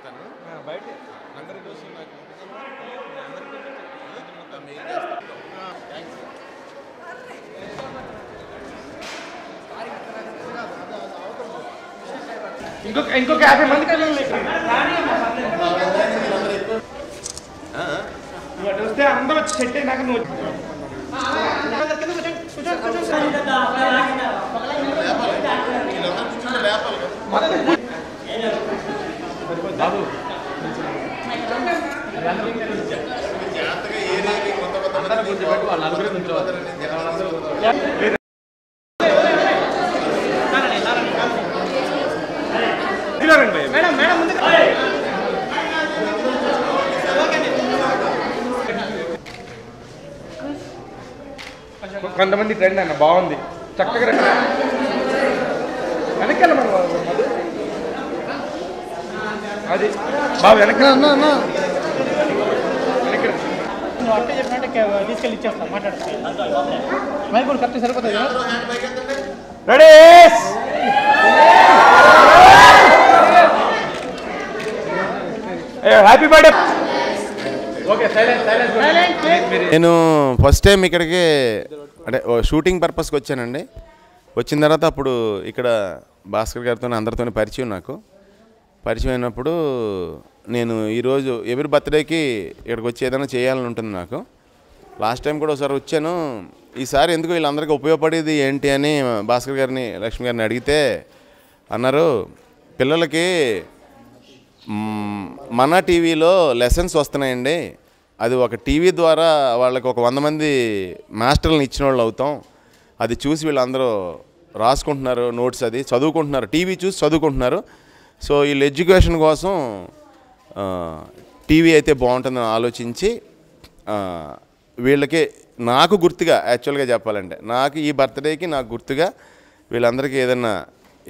చెప్తాను బయట అందరి కోసం నాకు ఇంకొక 50 మంది పిల్లలు వస్తే అందరూ వచ్చి సెట్ అయినాక నువ్వు బాబు వాళ్ళ నలుగురు మేడం మేడం ముందు కొంతమంది ట్రెండ్ అన్న బాగుంది చక్కగా వెనకాల మనం అది బాబు వెనక నువ్వు అట్టే చెప్పినట్టే తీసుకెళ్ళి ఇచ్చేస్తాను మాట్లాడుతాను మైక్ కూడా కరెక్ట్ సరిపోతుంది రెడీ హ్యాపీ బర్త్డే ఓకే నేను ఫస్ట్ టైం ఇక్కడికి అంటే షూటింగ్ పర్పస్కి వచ్చానండి. వచ్చిన తర్వాత అప్పుడు ఇక్కడ భాస్కర్ గారితో అందరితో పరిచయం అయినప్పుడు నేను ఈరోజు ఎవరి బర్త్డేకి ఇక్కడికి వచ్చి ఏదైనా చేయాలని ఉంటుంది నాకు. లాస్ట్ టైం కూడా ఒకసారి వచ్చాను. ఈసారి ఎందుకు వీళ్ళందరికీ ఉపయోగపడేది ఏంటి అని భాస్కర్ గారిని లక్ష్మి గారిని అడిగితే అన్నారు, పిల్లలకి మన టీవీలో లెసన్స్ వస్తున్నాయండి, అది ఒక టీవీ ద్వారా వాళ్ళకి ఒక 100 మంది మాస్టర్లను ఇచ్చిన వాళ్ళు అవుతాం, అది చూసి వీళ్ళందరూ రాసుకుంటున్నారు, నోట్స్ అది చదువుకుంటున్నారు, టీవీ చూసి చదువుకుంటున్నారు. సో వీళ్ళు ఎడ్యుకేషన్ కోసం టీవీ అయితే బాగుంటుందని ఆలోచించి వీళ్ళకి నాకు గుర్తుగా యాక్చువల్గా చెప్పాలంటే నాకు ఈ బర్త్డేకి నాకు గుర్తుగా వీళ్ళందరికీ ఏదన్నా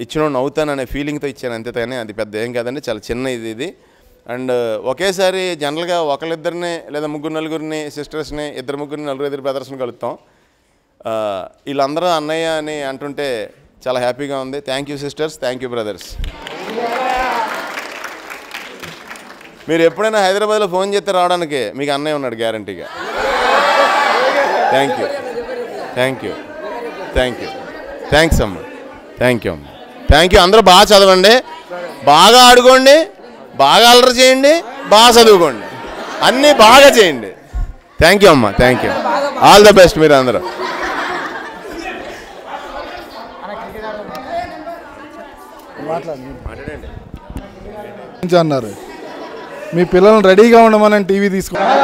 ఇచ్చినోడిని అవుతాననే ఫీలింగ్తో ఇచ్చాను అంతే. కానీ అది పెద్ద ఏం కాదండి, చాలా చిన్న ఇది. అండ్ ఒకేసారి జనరల్గా ఒకళ్ళిద్దరిని లేదా ముగ్గురు నలుగురిని సిస్టర్స్ని ముగ్గురిని నలుగురు బ్రదర్స్ని కలుపుతాం. వీళ్ళందరూ అన్నయ్య అని అంటుంటే చాలా హ్యాపీగా ఉంది. Thank you sisters, thank you brothers. మీరు ఎప్పుడైనా హైదరాబాద్లో ఫోన్ చేస్తే రావడానికి మీకు అన్నయ్య ఉన్నాడు గ్యారంటీగా. థ్యాంక్ యూ థ్యాంక్స్ అమ్మ, థ్యాంక్ యూ అమ్మ, థ్యాంక్ యూ. అందరూ బాగా చదవండి, బాగా ఆడుకోండి, బాగా అల్లరి చేయండి, బాగా చదువుకోండి, అన్నీ బాగా చేయండి. థ్యాంక్ యూ అమ్మ, thank you, all the best. మీరు అందరూ అన్నారు మీ పిల్లల్ని రెడీగా ఉండమని టీవీ తీసుకున్నారు.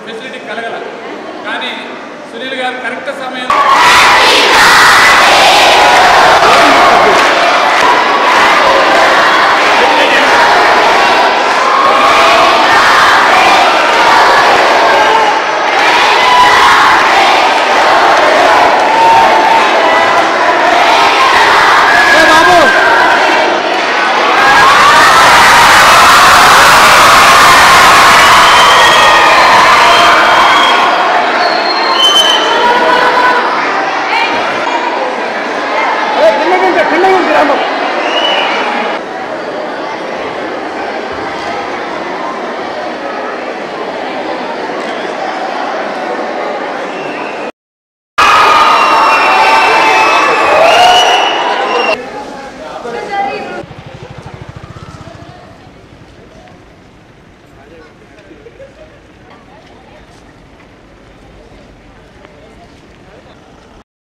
ఫెసిలిటీ కలగల, కానీ సునీల్ గారు కరెక్ట్ సమయం